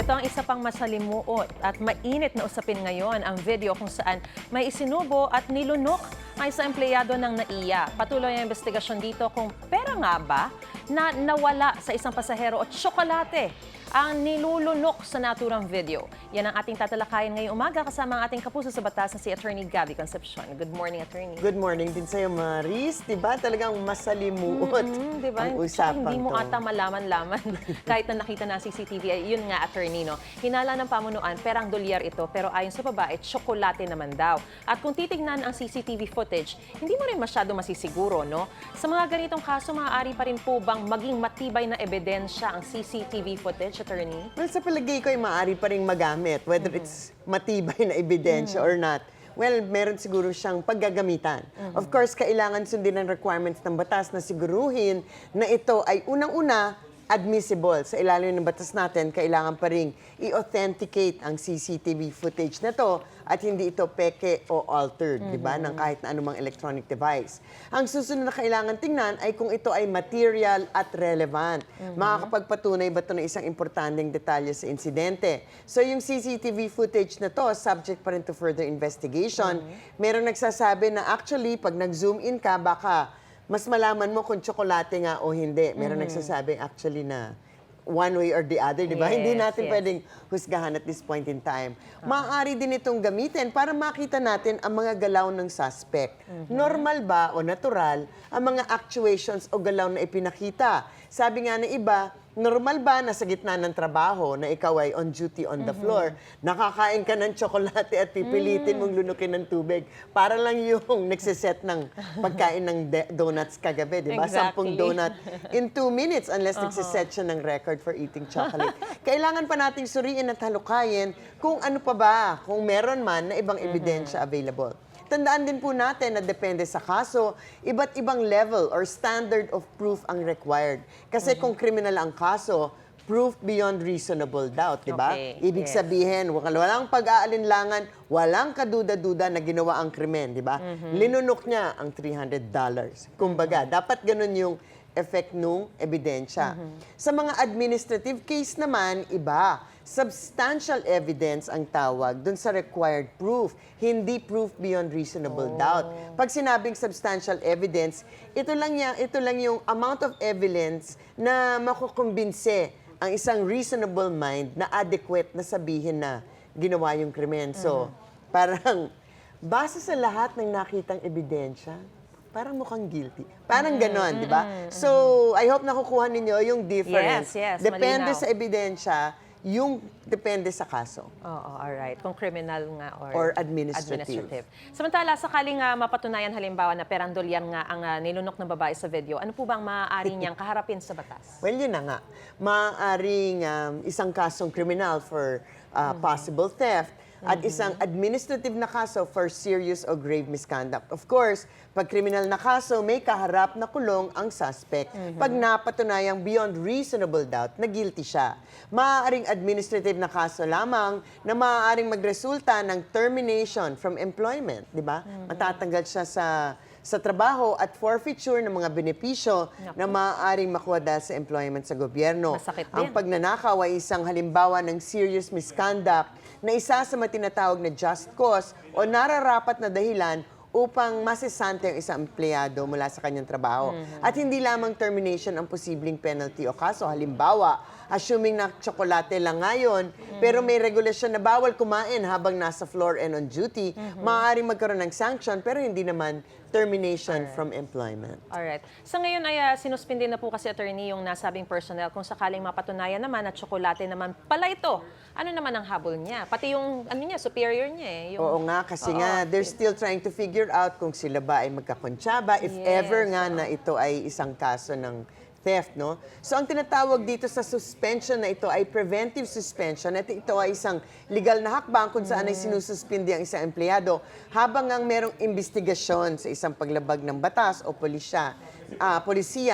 Ito ang isa pang masalimuot at mainit na usapin ngayon, ang video kung saan may isinubo at nilunok ang isang empleyado ng NAIA. Patuloy ang investigasyon dito kung pera nga ba na nawala sa isang pasahero at tsokolate ang nilulunok sa naturang video. Yan ang ating tatalakayin ngayong umaga kasama ang ating kapuso sa batas na si Attorney Gabby Concepcion. Good morning, Attorney. Good morning din sa'yo, Maris. Diba talagang masalimuot Diba? ang usapang Hindi mo to. ata malaman-laman kahit na nakita na CCTV. Ay, yun nga, Attorney, no? Hinala ng pamunuan, perang dolyar ito, pero ayon sa babae, tsokolate naman daw. At kung titignan ang CCTV footage, hindi mo rin masyado masisiguro, no? Sa mga ganitong kaso, maaari pa rin po bang maging matibay na ebidensya ang CCTV footage, Attorney? Well, sa palagay ko ay maaari pa rin magamit, whether it's matibay na ebidensya or not. Well, meron siguro siyang paggagamitan. Of course, kailangan sundin ang requirements ng batas na siguruhin na ito ay unang-una admissible. Sa ilalim ng batas natin, kailangan pa rin i-authenticate ang CCTV footage na to at hindi ito peke o altered, di ba, ng kahit na anumang electronic device. Ang susunod na kailangan tingnan ay kung ito ay material at relevant. Makakapagpatunay ba ito ng isang importanteng detalye sa insidente? So yung CCTV footage na to, subject pa rin to further investigation. Meron nagsasabi na actually, pag nag-zoom in ka, baka mas malaman mo kung tsokolate nga o hindi. Meron nagsasabing actually na one way or the other, di ba? Hindi natin pwedeng husgahan at this point in time. Maaari din itong gamitin para makita natin ang mga galaw ng suspect. Normal ba o natural ang mga actuations o galaw na ipinakita? Sabi nga ng iba, normal ba na sa gitna ng trabaho na ikaw ay on duty on the floor, nakakain ka ng tsokolate at pipilitin mong lunukin ng tubig para lang yung nagsiset ng pagkain ng donuts kagabi, di ba? Exactly. 10 donut in 2 minutes unless nagsiset siya ng record for eating chocolate. Kailangan pa nating suriin at halukayin kung ano pa ba, kung meron man na ibang ebidensya available. Tandaan din po natin na depende sa kaso, iba't ibang level or standard of proof ang required. Kasi kung kriminal ang kaso, proof beyond reasonable doubt, di ba? Okay, Ibig sabihin, walang pag-aalinlangan, walang kaduda-duda na ginawa ang krimen, di ba? Linunok niya ang $300. Kumbaga, dapat ganun yung effect nung ebidensya. Sa mga administrative case naman, iba. Substantial evidence ang tawag dun sa required proof, hindi proof beyond reasonable doubt. Pag sinabing substantial evidence, ito lang yung amount of evidence na makukumbinse ang isang reasonable mind na adequate na sabihin na ginawa yung krimen. So, parang base sa lahat ng nakitang ebidensya, parang mukhang guilty. Parang ganon, di ba? So, I hope nakukuha ninyo yung difference. Yes, Depende malinaw. sa ebidensya, yung depende sa kaso. Oo, alright. Kung criminal nga Or administrative. Samantala, sakaling mapatunayan halimbawa na perang dolyar nga ang nilunok ng babae sa video, ano po bang maaari niyang kaharapin sa batas? Well, yun na nga. Maaaring isang kasong kriminal for possible theft at isang administrative na kaso for serious or grave misconduct. Of course, pag kriminal na kaso, may kaharap na kulong ang suspect. Pag napatunayang beyond reasonable doubt na guilty siya. Maaaring administrative na kaso lamang na maaaring magresulta ng termination from employment, di ba? Matatanggal siya sa trabaho at forfeiture ng mga benepisyo na maaaring makuha dahil sa employment sa gobyerno. Masakit din. Ang pagnanakaw ay isang halimbawa ng serious misconduct na isa sa matinatawag na just cause o nararapat na dahilan upang masisante ang isang empleyado mula sa kanyang trabaho. At hindi lamang termination ang posibleng penalty o kaso. Halimbawa, assuming na tsokolate lang ngayon, pero may regulasyon na bawal kumain habang nasa floor and on duty, maaaring magkaroon ng sanction pero hindi naman termination from employment. Alright. Sa ngayon ay sinuspindi na po kasi, Attorney, yung nasabing personnel kung sakaling mapatunayan naman at tsokolate naman pala ito. Ano naman ang habol niya? Pati yung superior niya eh. Yung, Oo nga, kasi nga, they're still trying to figure out kung sila ba ay magkakontsaba, if ever nga na ito ay isang kaso ng theft, no? So, ang tinatawag dito sa suspension na ito ay preventive suspension at ito ay isang legal na hakbang kung saan ay sinususpindi ang isang empleyado habang ang merong investigasyon sa isang paglabag ng batas o polisiya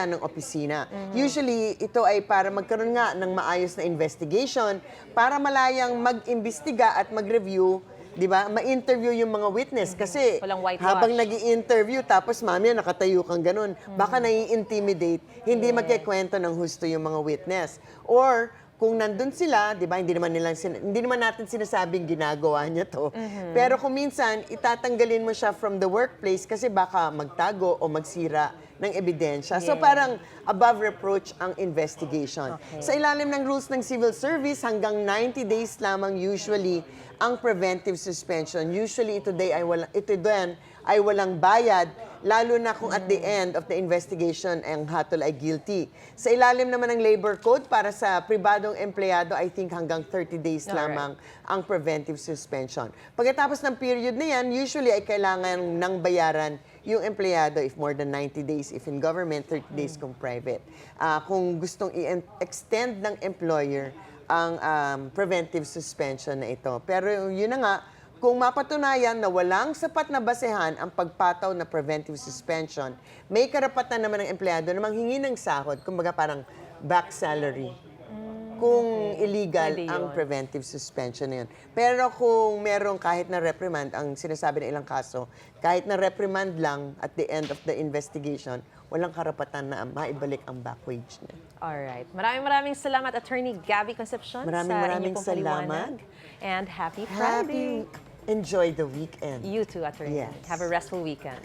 ng opisina. Usually, ito ay para magkaroon nga ng maayos na investigation para malayang mag-imbestiga at mag-review, di ba, ma-interview yung mga witness. Kasi Walang whitewash. habang nag-i-interview, tapos mamaya nakatayo kang ganun, baka nai-intimidate, hindi magkikwento ng husto yung mga witness. Or kung nandun sila, di ba, hindi naman natin sinasabing ginagawa niya to. Pero kung minsan, itatanggalin mo siya from the workplace kasi baka magtago o magsira ng ebidensya. So Yes. parang above reproach ang investigation. Okay. Sa ilalim ng rules ng civil service, hanggang 90 days lamang usually ang preventive suspension. Usually ito din ay walang bayad, lalo na kung at the end of the investigation ang hatol ay guilty. Sa ilalim naman ng labor code, para sa pribadong empleyado, I think hanggang 30 days lamang ang preventive suspension. Pagkatapos ng period na yan, usually ay kailangan ng bayaran yung empleyado if more than 90 days, if in government, 30 days kung private. Kung gustong i-extend ng employer ang preventive suspension na ito. Pero yun na nga, kung mapatunayan na walang sapat na basehan ang pagpataw na preventive suspension, may karapatan naman ng empleyado na manghingi ng sahod, kumbaga parang back salary. Kung illegal Pwede ang yun. preventive suspension na yun. Pero kung merong kahit na reprimand, ang sinasabi ng ilang kaso, kahit na reprimand lang at the end of the investigation, walang karapatan na maibalik ang back wage niya. Alright. Maraming salamat, Attorney Gabby Concepcion, Maraming sa inyong pong salamat. paliwanag. And happy Friday. Enjoy the weekend. You too, Attorney. Yes. Have a restful weekend.